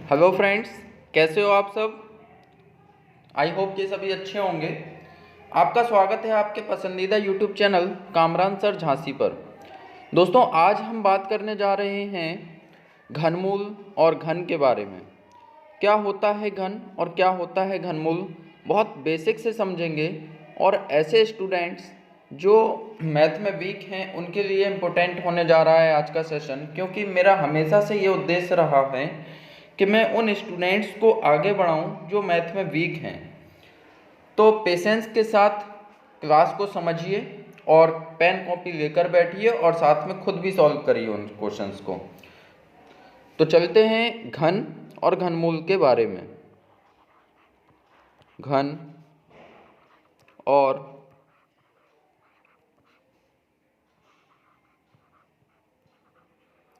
Hello friends, कैसे हो आप सब। आई होप कि सभी अच्छे होंगे। आपका स्वागत है आपके पसंदीदा YouTube channel Kamran sir Jhansi पर। दोस्तों, आज हम बात करने जा रहे हैं घनमूल और घन के बारे में। क्या होता है घन और क्या होता है घनमूल, बहुत बेसिक से समझेंगे। और ऐसे स्टूडेंट्स जो मैथ में वीक हैं उनके लिए इम्पोर्टेंट होने जा रहा है आज का सेशन, क्योंकि मेरा हमेशा से ये उद्देश्य रहा है कि मैं उन स्टूडेंट्स को आगे बढ़ाऊं जो मैथ में वीक हैं। तो पेशेंस के साथ क्लास को समझिए और पेन कॉपी लेकर बैठिए और साथ में खुद भी सॉल्व करिए उन क्वेश्चंस को। तो चलते हैं घन और घनमूल के बारे में। घन और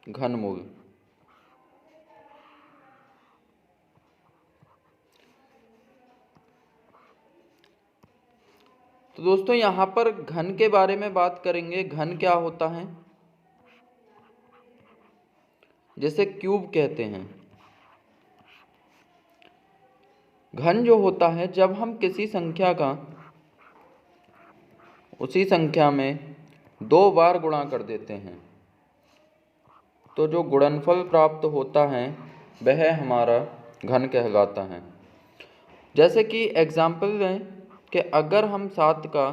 घनमूल। तो दोस्तों, यहाँ पर घन के बारे में बात करेंगे। घन क्या होता है, जैसे क्यूब कहते हैं। घन जो होता है, जब हम किसी संख्या का उसी संख्या में 2 बार गुणा कर देते हैं तो जो गुणनफल प्राप्त होता है वह हमारा घन कहलाता है। जैसे कि एग्जाम्पल लें कि अगर हम 7 का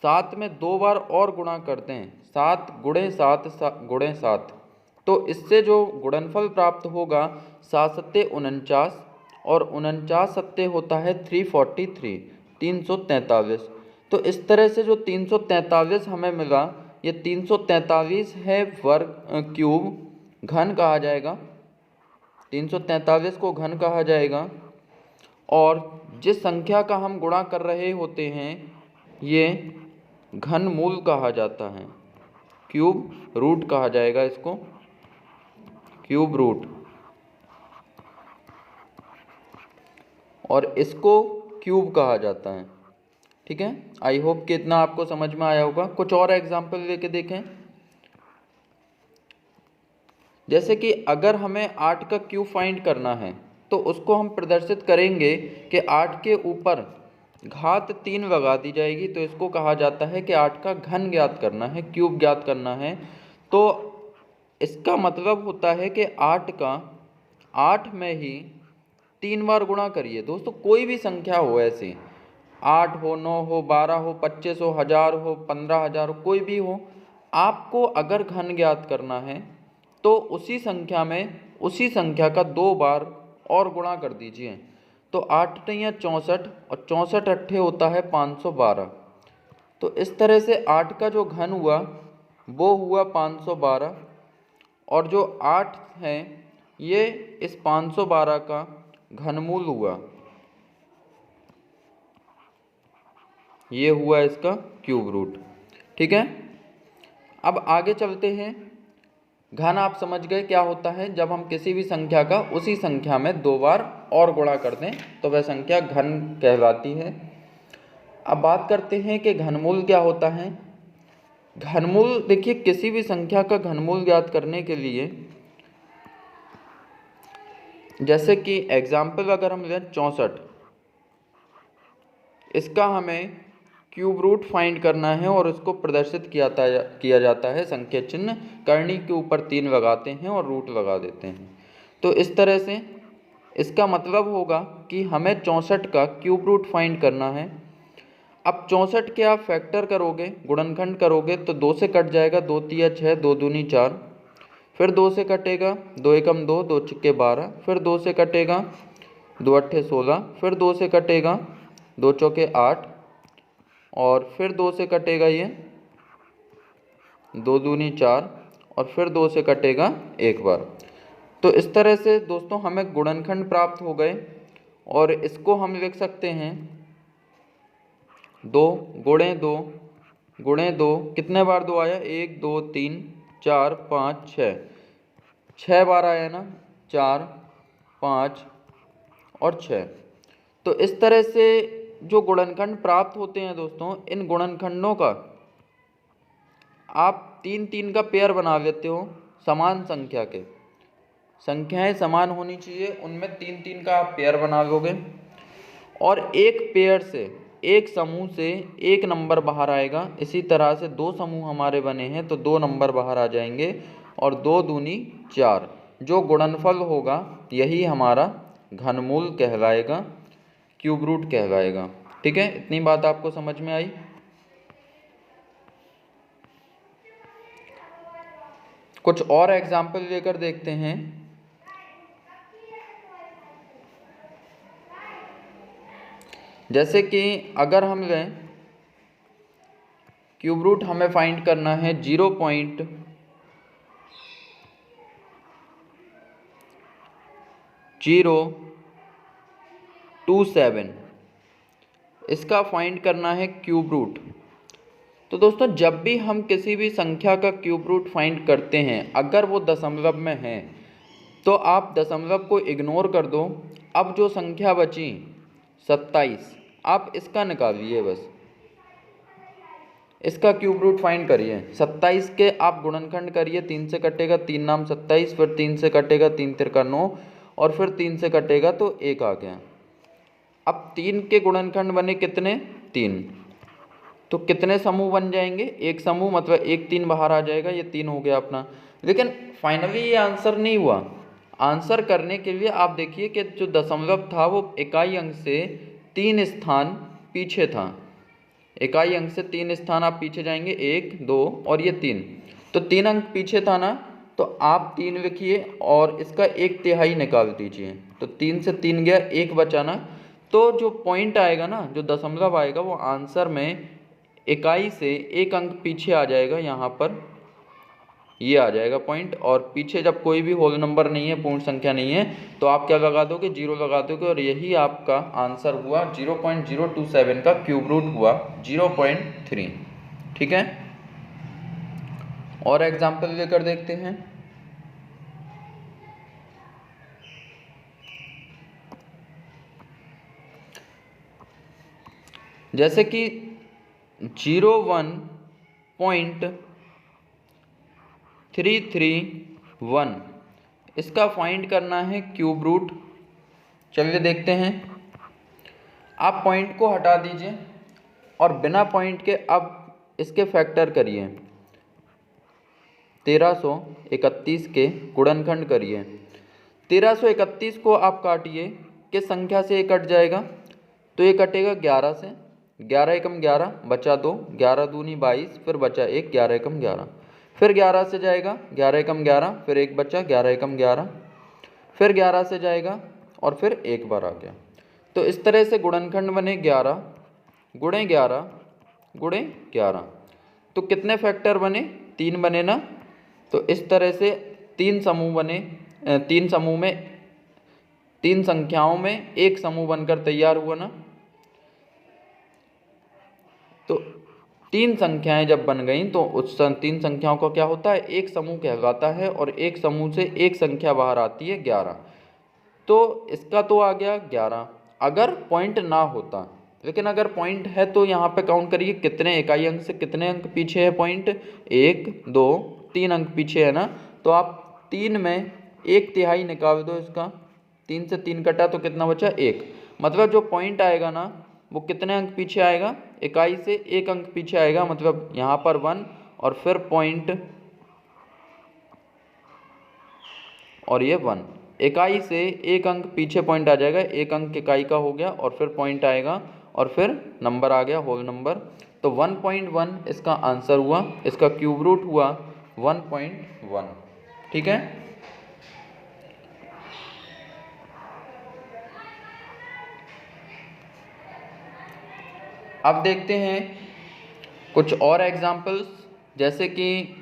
7 में 2 बार और गुणा करते हैं, 7 गुणे 7 गुणे 7, तो इससे जो गुणनफल प्राप्त होगा 7 सत्ते 49, और 49 सत्ते होता है 343, 343। तो इस तरह से जो 343 हमें मिला, ये 343 है वर्ग क्यूब, घन कहा जाएगा। 343 को घन कहा जाएगा। और जिस संख्या का हम गुणा कर रहे होते हैं ये घनमूल कहा जाता है। क्यूब रूट कहा जाएगा इसको, क्यूब रूट। और इसको क्यूब कहा जाता है। ठीक है, आई होप कि इतना आपको समझ में आया होगा। कुछ और एग्जाम्पल लेके देखें। जैसे कि अगर हमें 8 का क्यूब फाइंड करना है तो उसको हम प्रदर्शित करेंगे कि 8 के ऊपर घात 3 लगा दी जाएगी, तो इसको कहा जाता है कि 8 का घन ज्ञात करना है, क्यूब ज्ञात करना है। तो इसका मतलब होता है कि 8 का 8 में ही 3 बार गुणा करिए। दोस्तों, कोई भी संख्या हो ऐसी, 8 हो, 9 हो, 12 हो, 25 हो, 1000 हो, 15,000 हो, कोई भी हो, आपको अगर घन ज्ञात करना है तो उसी संख्या में उसी संख्या का 2 बार और गुणा कर दीजिए। तो 8 9 64, और 64 अट्ठे होता है 512। तो इस तरह से 8 का जो घन हुआ वो हुआ 512, और जो 8 है ये इस 512 का घनमूल हुआ, ये हुआ इसका क्यूब रूट। ठीक है, अब आगे चलते हैं। घन आप समझ गए क्या होता है, जब हम किसी भी संख्या का उसी संख्या में 2 बार और गुणा कर दें तो वह संख्या घन कहलाती है। अब बात करते हैं कि घनमूल क्या होता है। घनमूल, देखिए, किसी भी संख्या का घनमूल ज्ञात करने के लिए, जैसे कि एग्जाम्पल अगर हम लें 64, इसका हमें क्यूब रूट फाइंड करना है और उसको प्रदर्शित किया जाता है संख्या चिन्ह करनी के ऊपर 3 लगाते हैं और रूट लगा देते हैं। तो इस तरह से इसका मतलब होगा कि हमें 64 का क्यूब रूट फाइंड करना है। अब 64 के आप फैक्टर करोगे, गुणनखंड करोगे, तो 2 से कट जाएगा, 2 तिया 6, 2 दूनी 4, फिर 2 से कटेगा, 2 एकम 2, 2 छिक्के 12, फिर 2 से कटेगा, 2 अट्ठे 16, फिर 2 से कटेगा, 2 चौके 8, और फिर 2 से कटेगा ये 2 दूनी 4, और फिर 2 से कटेगा एक बार। तो इस तरह से दोस्तों हमें गुणनखंड प्राप्त हो गए, और इसको हम लिख सकते हैं 2 गुणे 2 गुणे 2, कितने बार 2 आया, 1 2 3 4 5 6, 6 बार आया ना, 4 5 और 6। तो इस तरह से जो गुणनखंड प्राप्त होते हैं दोस्तों, इन गुणनखंडों का आप 3 3 का पेयर बना लेते हो समान संख्या के, संख्याएं समान होनी चाहिए, उनमें 3 3 का आप पेयर बना लोगे और एक पेयर से, एक समूह से एक नंबर बाहर आएगा। इसी तरह से 2 समूह हमारे बने हैं तो 2 नंबर बाहर आ जाएंगे और 2 दूनी 4। जो गुणनफल होगा यही हमारा घनमूल कहलाएगा, क्यूब रूट कहलाएगा। ठीक है, इतनी बात आपको समझ में आई। कुछ और एग्जाम्पल लेकर देखते हैं। जैसे कि अगर हम लें क्यूब रूट हमें फाइंड करना है 0.027, इसका फाइंड करना है क्यूब रूट। तो दोस्तों जब भी हम किसी भी संख्या का क्यूब रूट फाइंड करते हैं, अगर वो दशमलव में है तो आप दशमलव को इग्नोर कर दो। अब जो संख्या बची 27, आप इसका निकालिए, बस इसका क्यूब रूट फाइंड करिए। 27 के आप गुणनखंड करिए, 3 से कटेगा 3 नाम 27, फिर 3 से कटेगा 3 तिरका 9 और फिर 3 से कटेगा तो 1 आ गया। अब 3 के गुणनखंड बने कितने? 3। तो कितने समूह बन जाएंगे? एक समूह, मतलब 1 3 बाहर आ जाएगा, ये 3 हो गया अपना। लेकिन फाइनली ये आंसर नहीं हुआ। आंसर करने के लिए आप देखिए कि जो दशमलव था वो इकाई अंक से 3 स्थान पीछे था। इकाई अंक से 3 स्थान आप पीछे जाएंगे, 1 2 और ये 3, तो 3 अंक पीछे था ना, तो आप 3 लिखिए और इसका 1/3 निकाल दीजिए। तो 3 से 3 गया, 1 बचा ना, तो जो पॉइंट आएगा ना, जो दशमलव आएगा वो आंसर में इकाई से 1 अंक पीछे आ जाएगा। यहाँ पर ये आ जाएगा पॉइंट, और पीछे जब कोई भी होल नंबर नहीं है, पूर्ण संख्या नहीं है, तो आप क्या लगा दोगे? 0 लगा दोगे और यही आपका आंसर हुआ। 0.027 का क्यूब रूट हुआ 0.3। ठीक है, और एग्जाम्पल लेकर देखते हैं। जैसे कि 01.331, इसका फाइंड करना है क्यूब रूट। चलिए देखते हैं। आप पॉइंट को हटा दीजिए और बिना पॉइंट के अब इसके फैक्टर करिए। 1331 के गुणनखंड करिए। 1331 को आप काटिए, किस संख्या से ये कट जाएगा? तो ये कटेगा 11 से। 11 एकम 11 बचा 2, 11 दूनी 22, फिर बचा 1, 11 एकम 11, फिर 11 से जाएगा 11 एकम 11, फिर 1 बचा 11 एकम 11, फिर 11 से जाएगा और फिर एक बार आ गया। तो इस तरह से गुणनखंड बने 11 गुणे 11 गुणे 11। तो कितने फैक्टर बने? 3 बने ना। तो इस तरह से 3 समूह बने। 3 समूह में, 3 संख्याओं में एक समूह बनकर तैयार हुआ ना। तो 3 संख्याएं जब बन गई तो उस 3 संख्याओं का क्या होता है? एक समूह कहलाता है, और एक समूह से एक संख्या बाहर आती है 11। तो इसका तो आ गया 11 अगर पॉइंट ना होता। लेकिन अगर पॉइंट है तो यहाँ पे काउंट करिए कितने इकाई अंक से कितने अंक पीछे है पॉइंट? 1 2 3 अंक पीछे है ना। तो आप 3 में 1/3 निकाल दो इसका। 3 से 3 कटा तो कितना बचा? 1। मतलब जो पॉइंट आएगा ना वो कितने अंक पीछे आएगा? इकाई से 1 अंक पीछे आएगा। मतलब यहाँ पर 1 और फिर पॉइंट और ये 1। इकाई से 1 अंक पीछे पॉइंट आ जाएगा, 1 अंक इकाई का हो गया और फिर पॉइंट आएगा और फिर नंबर आ गया, होल नंबर। तो 1.1 इसका आंसर हुआ। इसका क्यूब रूट हुआ 1.1। ठीक है, अब देखते हैं कुछ और एग्जाम्पल्स। जैसे कि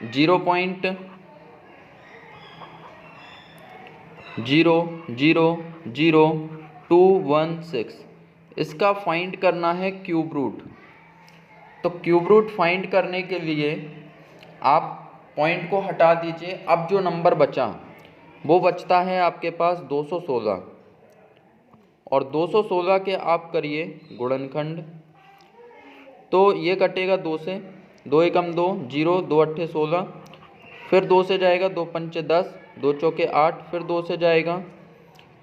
0.000216, इसका फाइंड करना है क्यूब रूट। तो क्यूब रूट फाइंड करने के लिए आप पॉइंट को हटा दीजिए। अब जो नंबर बचा वो बचता है आपके पास 216, और 216 के आप करिए गुणनखंड। तो ये कटेगा 2 से, 2 एकम 2 0, 2 अट्ठे 16, फिर 2 से जाएगा 2 पंचे 10, 2 चौके 8, फिर 2 से जाएगा,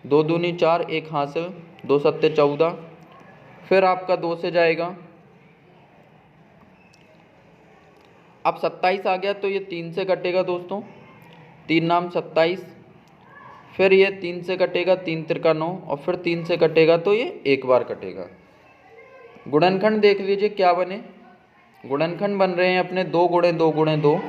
2 दूनी 4, 1 हासिल, 2 सत्ते 14, फिर आपका 2 से जाएगा। अब 27 आ गया तो ये 3 से कटेगा दोस्तों, 3 नाम 27, फिर ये 3 से कटेगा, 3 त्रिका 9, और फिर 3 से कटेगा तो ये एक बार कटेगा। गुणनखंड देख लीजिए क्या बने। गुणनखंड बन रहे हैं अपने 2 गुणे 2 गुणे 2,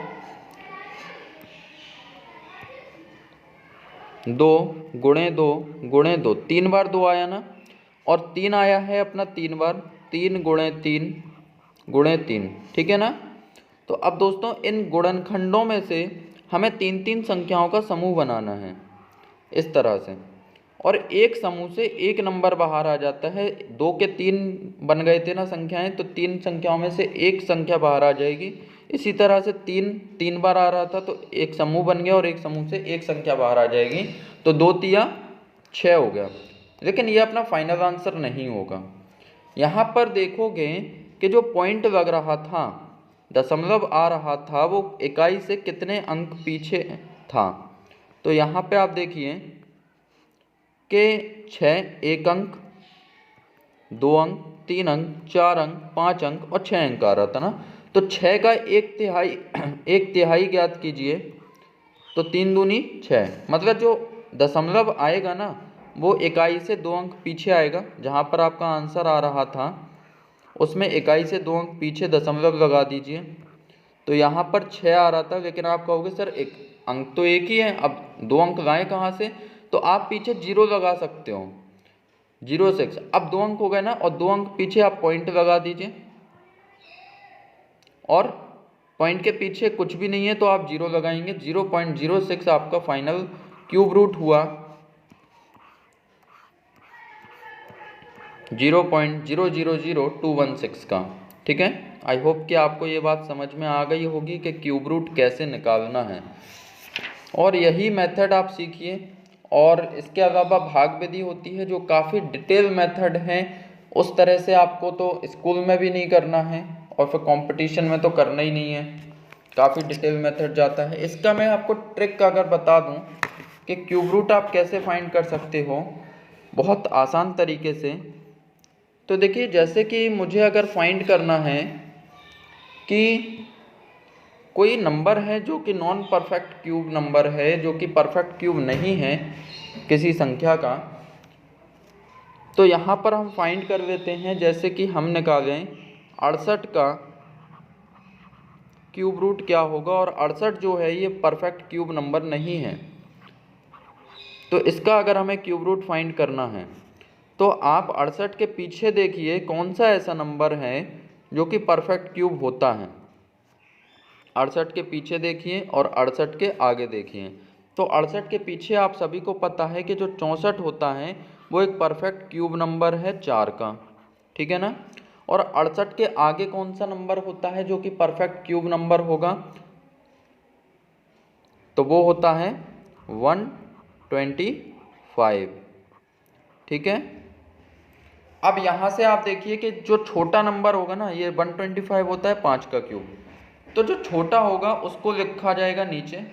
2 गुणे 2 गुणे 2, 3 बार 2 आया ना, और 3 आया है अपना 3 बार, 3 गुणे 3 गुणे 3, ठीक है ना। तो अब दोस्तों इन गुणनखंडों में से हमें 3 संख्याओं का समूह बनाना है इस तरह से, और एक समूह से एक नंबर बाहर आ जाता है। 2 के 3 बन गए थे ना संख्याएं, तो 3 संख्याओं में से एक संख्या बाहर आ जाएगी। इसी तरह से 3 बार आ रहा था तो एक समूह बन गया, और एक समूह से एक संख्या बाहर आ जाएगी, तो 2 तिया 6 हो गया। लेकिन ये अपना फाइनल आंसर नहीं होगा। यहाँ पर देखोगे कि जो पॉइंट लग रहा था, दशमलव आ रहा था, वो इकाई से कितने अंक पीछे था। तो यहाँ पे आप देखिए कि 6 1 अंक, 2 अंक, 3 अंक, 4 अंक, 5 अंक और 6 अंक आ रहा था ना। तो 6 का 1/3 ज्ञात कीजिए, तो 3 दूनी 6, मतलब जो दशमलव आएगा ना वो इकाई से 2 अंक पीछे आएगा। जहाँ पर आपका आंसर आ रहा था उसमें इकाई से 2 अंक पीछे दशमलव लगा दीजिए। तो यहाँ पर 6 आ रहा था, लेकिन आप कहोगे सर एक अंक तो एक ही है, अब 2 अंक लाएँ कहाँ से। तो आप पीछे 0 लगा सकते हो, 0 6, अब 2 अंक हो गए ना, और 2 अंक पीछे आप पॉइंट लगा दीजिए, और पॉइंट के पीछे कुछ भी नहीं है तो आप 0 लगाएंगे। 0.06 आपका फाइनल क्यूब रूट हुआ, 0.000216 का। ठीक है, आई होप कि आपको ये बात समझ में आ गई होगी कि क्यूब रूट कैसे निकालना है, और यही मेथड आप सीखिए। और इसके अलावा भाग विधि होती है जो काफ़ी डिटेल मेथड है, उस तरह से आपको तो स्कूल में भी नहीं करना है और फिर कंपटीशन में तो करना ही नहीं है, काफ़ी डिटेल मेथड जाता है। इसका मैं आपको ट्रिक अगर बता दूं कि क्यूब रूट आप कैसे फाइंड कर सकते हो बहुत आसान तरीके से। तो देखिए, जैसे कि मुझे अगर फाइंड करना है कि कोई नंबर है जो कि नॉन परफेक्ट क्यूब नंबर है, जो कि परफेक्ट क्यूब नहीं है किसी संख्या का, तो यहाँ पर हम फाइंड कर लेते हैं। जैसे कि हम निकालें 68 का क्यूब रूट क्या होगा, और 68 जो है ये परफेक्ट क्यूब नंबर नहीं है। तो इसका अगर हमें क्यूब रूट फाइंड करना है तो आप 68 के पीछे देखिए कौन सा ऐसा नंबर है जो कि परफेक्ट क्यूब होता है। 68 के पीछे देखिए और 68 के आगे देखिए। तो 68 के पीछे आप सभी को पता है कि जो 64 होता है वो एक परफेक्ट क्यूब नंबर है 4 का, ठीक है ना। और 68 के आगे कौन सा नंबर होता है जो कि परफेक्ट क्यूब नंबर होगा, तो वो होता है 125, ठीक है। अब यहाँ से आप देखिए कि जो छोटा नंबर होगा ना, ये 125 होता है 5 का क्यूब, तो जो छोटा होगा उसको लिखा जाएगा नीचे।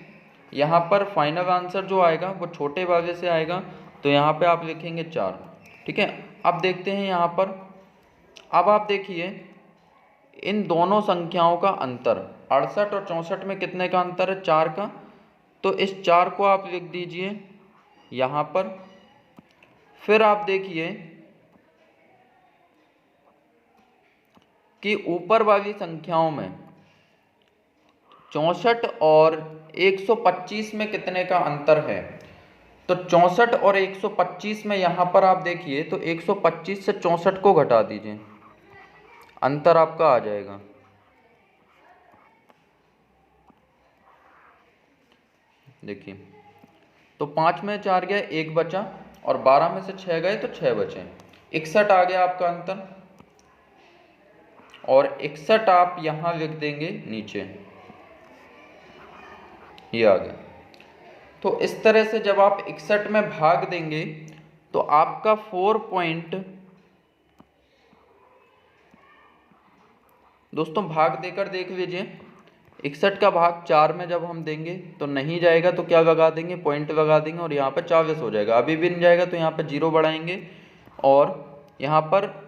यहाँ पर फाइनल आंसर जो आएगा वो छोटे वाले से आएगा, तो यहाँ पे आप लिखेंगे 4, ठीक है। अब देखते हैं यहाँ पर, अब आप देखिए इन दोनों संख्याओं का अंतर 68 और 64 में कितने का अंतर है, 4 का। तो इस 4 को आप लिख दीजिए यहाँ पर। फिर आप देखिए कि ऊपर वाली संख्याओं में 64 और 125 में कितने का अंतर है। तो 64 और 125 में यहाँ पर आप देखिए तो 125 से 64 को घटा दीजिए, अंतर आपका आ जाएगा। देखिए, तो 5 में 4 गया, 1 बचा, और 12 में से 6 गए तो 6 बचे, 61 आ गया आपका अंतर। और 61 आप यहाँ लिख देंगे नीचे, ये आ गया। तो इस तरह से जब आप 61 में भाग देंगे तो आपका 4 पॉइंट, दोस्तों भाग देकर देख लीजिए, 61 का भाग 4 में जब हम देंगे तो नहीं जाएगा, तो क्या लगा देंगे, पॉइंट लगा देंगे और यहाँ पर 40 हो जाएगा। अभी भी नहीं जाएगा तो यहाँ पर 0 बढ़ाएंगे और यहाँ पर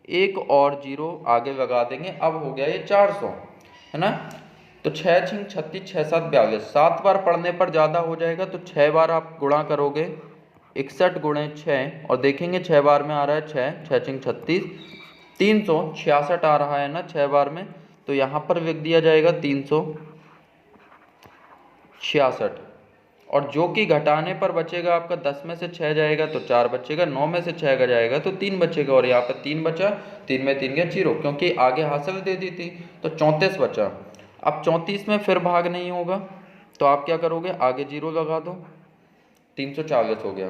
एक और 0 आगे लगा देंगे। अब हो गया ये 400, है ना। तो 6 6 36, 6 7 42, 7 बार पढ़ने पर ज़्यादा हो जाएगा तो 6 बार आप गुणा करोगे, 61 गुणे 6 और देखेंगे 6 बार में आ रहा है 6 6 6 36, 366 आ रहा है ना 6 बार में, तो यहाँ पर लिख दिया जाएगा 366। और जो कि घटाने पर बचेगा आपका 10 में से 6 जाएगा तो 4 बचेगा, 9 में से 6 का जाएगा तो 3 बचेगा और यहाँ पर 3 बचा, 3 में 3 गया 0, क्योंकि आगे हासिल दे दी थी तो 34 बचा। अब 34 में फिर भाग नहीं होगा तो आप क्या करोगे, आगे 0 लगा दो, 340 हो गया।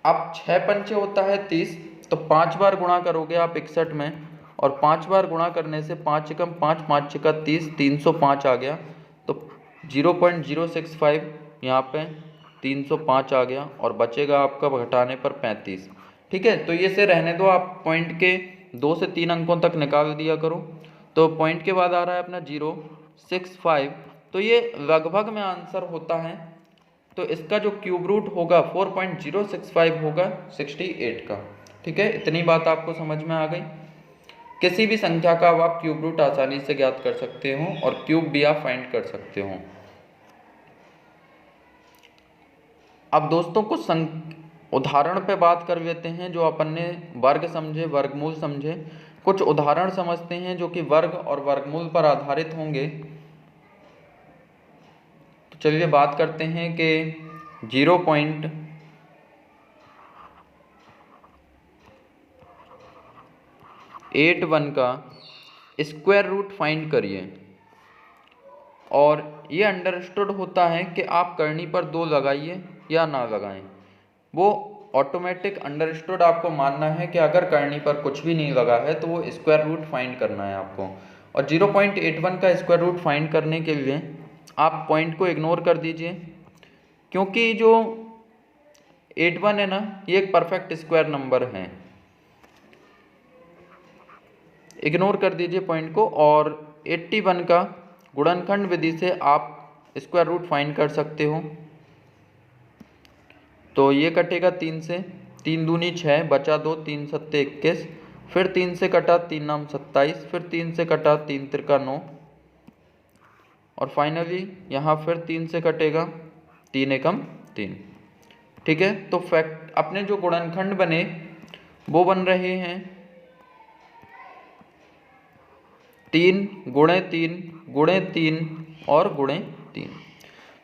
अब 6 पंचे होता है 30, तो 5 बार गुणा करोगे आप 61 में और 5 बार गुणा करने से 5 एकम 5 5 छक्का 30, 305 आ गया। तो 0.065 यहाँ पे 305 आ गया और बचेगा आपका घटाने पर 35। ठीक है, तो ये से रहने दो, आप पॉइंट के 2 से 3 अंकों तक निकाल दिया करो। तो पॉइंट के बाद आ रहा है अपना 065, तो ये लगभग में आंसर होता है। तो इसका जो क्यूब रूट होगा 4.065 होगा 68 का। ठीक है, इतनी बात आपको समझ में आ गई। किसी भी संख्या का अब आप क्यूब रूट आसानी से ज्ञात कर सकते हो और क्यूब भी आप फाइंड कर सकते हो। अब दोस्तों कुछ उदाहरण पे बात कर लेते हैं, जो अपन ने वर्ग समझे, वर्गमूल समझे, कुछ उदाहरण समझते हैं जो कि वर्ग और वर्गमूल पर आधारित होंगे। तो चलिए बात करते हैं कि 0.81 का स्क्वायर रूट फाइंड करिए। और ये अंडरस्टूड होता है कि आप करनी पर 2 लगाइए या ना लगाएं, वो ऑटोमेटिक अंडरस्टूड आपको मानना है कि अगर करनी पर कुछ भी नहीं लगा है तो वो स्क्वायर रूट फाइंड करना है आपको। और 0.81 का स्क्वायर रूट फाइंड करने के लिए आप पॉइंट को इग्नोर कर दीजिए, क्योंकि जो 81 है ना, ये एक परफेक्ट स्क्वायर नंबर है। इग्नोर कर दीजिए पॉइंट को। और 81 का गुणनखंड विधि से आप स्क्वायर रूट फाइंड कर सकते हो। तो ये कटेगा 3 से, 3 दूनी 6, बचा 2, 3 सत्ते 21, फिर 3 से कटा 3 नाम 27, फिर 3 से कटा 3 तिरका 9 और फाइनली यहाँ फिर 3 से कटेगा 3 एकम 3। ठीक है, तो फैक्ट अपने जो गुणनखंड बने वो बन रहे हैं 3 गुणे 3 गुणे 3 और गुणे 3।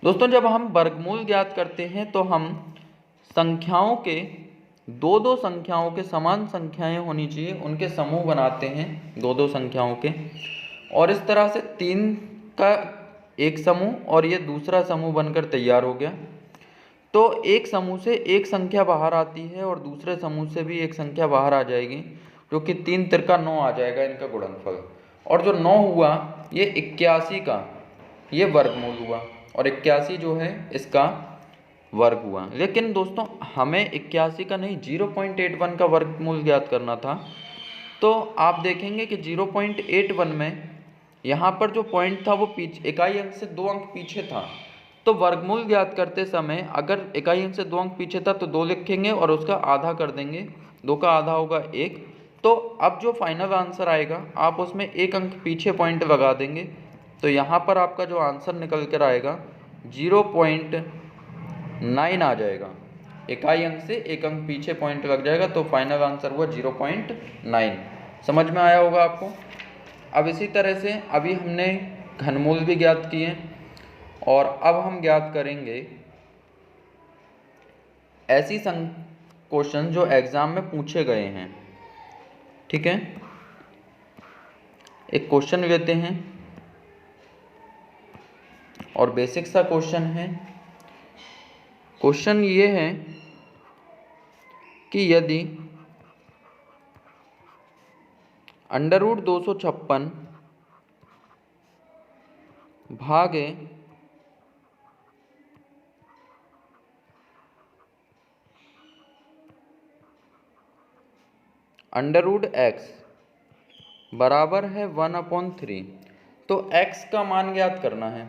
दोस्तों जब हम वर्गमूल ज्ञात करते हैं तो हम संख्याओं के दो संख्याओं के समान संख्याएं होनी चाहिए, उनके समूह बनाते हैं दो संख्याओं के। और इस तरह से 3 का एक समूह और ये दूसरा समूह बनकर तैयार हो गया। तो एक समूह से एक संख्या बाहर आती है और दूसरे समूह से भी एक संख्या बाहर आ जाएगी, जो कि 3 तिरका 9 आ जाएगा इनका गुणनफल। और जो 9 हुआ ये 81 का ये वर्गमूल हुआ और 81 जो है इसका वर्ग हुआ। लेकिन दोस्तों हमें 81 का नहीं 0.81 का वर्गमूल ज्ञात करना था। तो आप देखेंगे कि 0.81 में यहाँ पर जो पॉइंट था वो पीछे इकाई अंक से 2 अंक पीछे था। तो वर्गमूल ज्ञात करते समय अगर इकाई अंक से 2 अंक पीछे था तो 2 लिखेंगे और उसका आधा कर देंगे, 2 का आधा होगा 1। तो अब जो फाइनल आंसर आएगा आप उसमें 1 अंक पीछे पॉइंट लगा देंगे, तो यहाँ पर आपका जो आंसर निकल कर आएगा 0.9 आ जाएगा। इकाई अंक से 1 अंक पीछे पॉइंट लग जाएगा तो फाइनल आंसर हुआ 0.9। समझ में आया होगा आपको। अब इसी तरह से अभी हमने घनमूल भी ज्ञात किए और अब हम ज्ञात करेंगे ऐसी क्वेश्चन जो एग्जाम में पूछे गए हैं। ठीक है, एक क्वेश्चन लेते हैं और बेसिक सा क्वेश्चन है। क्वेश्चन ये है कि यदि √256 भागे √x बराबर है 1/3, तो x का मान ज्ञात करना है।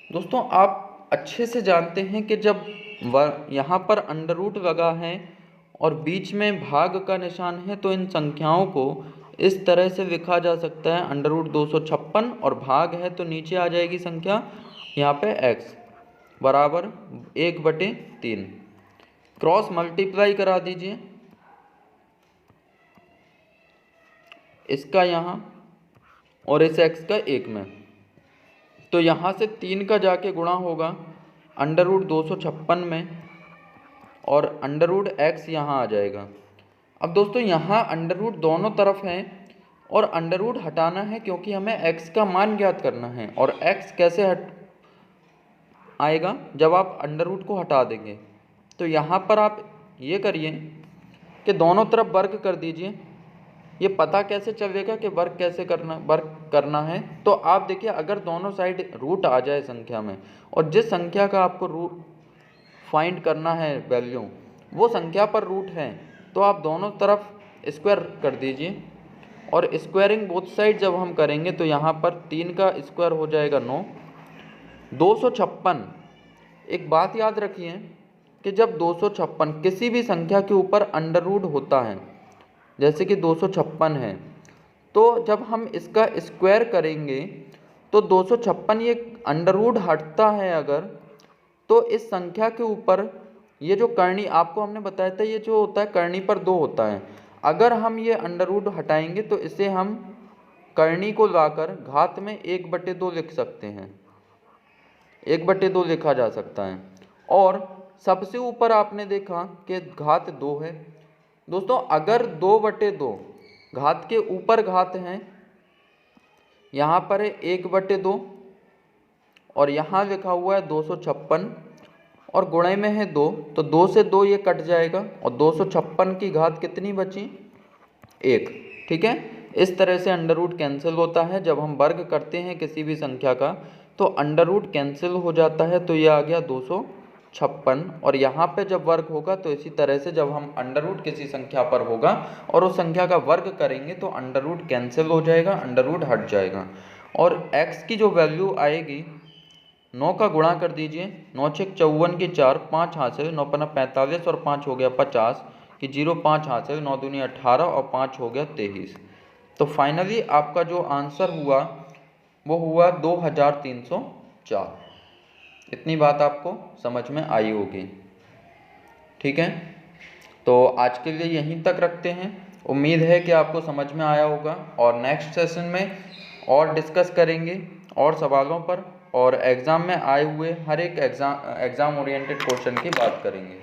दोस्तों आप अच्छे से जानते हैं कि जब यहाँ पर अंडर रूट लगा है और बीच में भाग का निशान है तो इन संख्याओं को इस तरह से लिखा जा सकता है, अंडर रूट 256 और भाग है तो नीचे आ जाएगी संख्या यहाँ पे x बराबर 1/3। क्रॉस मल्टीप्लाई करा दीजिए इसका यहाँ और इस x का 1 में, तो यहाँ से 3 का जाके गुणा होगा अंडर रूट 256 में और अंडर रूट x यहाँ आ जाएगा। अब दोस्तों यहाँ अंडर रूट दोनों तरफ हैं और अंडर रूट हटाना है क्योंकि हमें x का मान ज्ञात करना है। और x कैसे आएगा, जब आप अंडर रूट को हटा देंगे। तो यहाँ पर आप ये करिए कि दोनों तरफ वर्ग कर दीजिए। ये पता कैसे चलेगा कि वर्ग करना है, तो आप देखिए अगर दोनों साइड रूट आ जाए संख्या में और जिस संख्या का आपको रूट फाइंड करना है वैल्यू, वो संख्या पर रूट है, तो आप दोनों तरफ स्क्वायर कर दीजिए। और स्क्वायरिंग बोथ साइड जब हम करेंगे तो यहाँ पर 3 का स्क्वायर हो जाएगा 9। 256, एक बात याद रखिए कि जब 256 किसी भी संख्या के ऊपर अंडर रूट होता है, जैसे कि 256 है, तो जब हम इसका स्क्वायर करेंगे तो 256 ये अंडर रूट हटता है अगर, तो इस संख्या के ऊपर ये जो करनी आपको हमने बताया था, ये जो होता है करनी पर 2 होता है। अगर हम ये अंडर रूट हटाएंगे तो इसे हम करनी को लाकर घात में 1/2 लिख सकते हैं, 1/2 लिखा जा सकता है। और सबसे ऊपर आपने देखा कि घात 2 है। दोस्तों अगर 2/2 घात के ऊपर घात हैं, यहाँ पर है 1/2 और यहाँ लिखा हुआ है 256 और गुणे में है 2, तो 2 से 2 ये कट जाएगा और 256 की घात कितनी बची, 1। ठीक है, इस तरह से अंडर रूट कैंसिल होता है। जब हम वर्ग करते हैं किसी भी संख्या का तो अंडर रूट कैंसिल हो जाता है, तो ये आ गया 256। और यहाँ पे जब वर्ग होगा तो इसी तरह से जब हम अंडर रूट किसी संख्या पर होगा और उस संख्या का वर्ग करेंगे तो अंडर रूट कैंसिल हो जाएगा, अंडर रूट हट जाएगा। और x की जो वैल्यू आएगी, 9 का गुणा कर दीजिए, 9 × 54 की 4, 5 हासिल, 9 × 45 और 5 हो गया 50 कि 0 5 हासिल, 9 दूनी 18 और 5 हो गया 23। तो फाइनली आपका जो आंसर हुआ वो हुआ 2304। इतनी बात आपको समझ में आई होगी। ठीक है, तो आज के लिए यहीं तक रखते हैं। उम्मीद है कि आपको समझ में आया होगा और नेक्स्ट सेशन में और डिस्कस करेंगे और सवालों पर और एग्ज़ाम में आए हुए हर एक एग्ज़ाम ओरिएंटेड क्वेश्चन की बात करेंगे।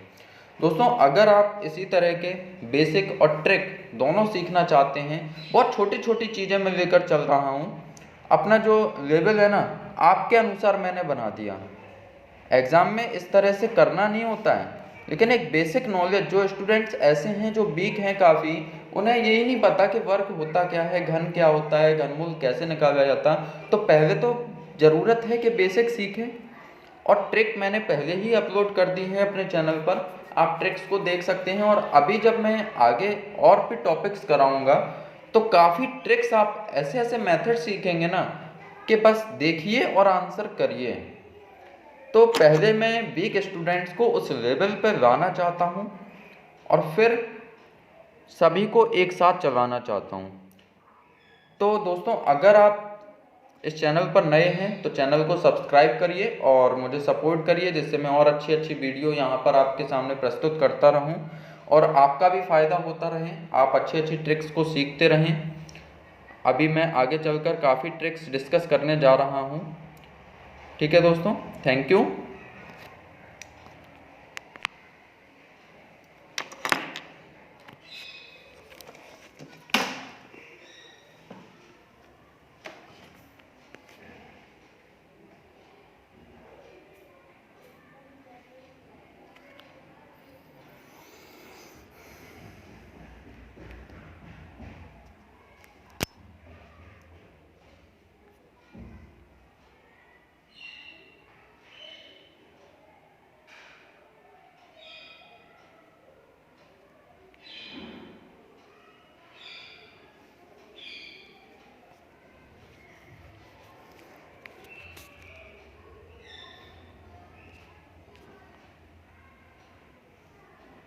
दोस्तों अगर आप इसी तरह के बेसिक और ट्रिक दोनों सीखना चाहते हैं, बहुत छोटी छोटी चीज़ें मैं लेकर चल रहा हूँ। अपना जो लेवल है ना, आपके अनुसार मैंने बना दिया। एग्ज़ाम में इस तरह से करना नहीं होता है, लेकिन एक बेसिक नॉलेज, जो स्टूडेंट्स ऐसे हैं जो वीक हैं काफ़ी, उन्हें यही नहीं पता कि वर्ग होता क्या है, घन क्या होता है, घनमूल कैसे निकाला जाता, तो पहले तो ज़रूरत है कि बेसिक सीखें। और ट्रिक मैंने पहले ही अपलोड कर दी है अपने चैनल पर, आप ट्रिक्स को देख सकते हैं। और अभी जब मैं आगे और भी टॉपिक्स कराऊंगा तो काफ़ी ट्रिक्स, आप ऐसे ऐसे मेथड सीखेंगे ना कि बस देखिए और आंसर करिए। तो पहले मैं वीक स्टूडेंट्स को उस लेवल पर लाना चाहता हूँ और फिर सभी को एक साथ चलाना चाहता हूँ। तो दोस्तों अगर आप इस चैनल पर नए हैं तो चैनल को सब्सक्राइब करिए और मुझे सपोर्ट करिए, जिससे मैं और अच्छी अच्छी वीडियो यहाँ पर आपके सामने प्रस्तुत करता रहूँ और आपका भी फ़ायदा होता रहे, आप अच्छी अच्छी ट्रिक्स को सीखते रहें। अभी मैं आगे चलकर काफ़ी ट्रिक्स डिस्कस करने जा रहा हूँ। ठीक है दोस्तों, थैंक यू।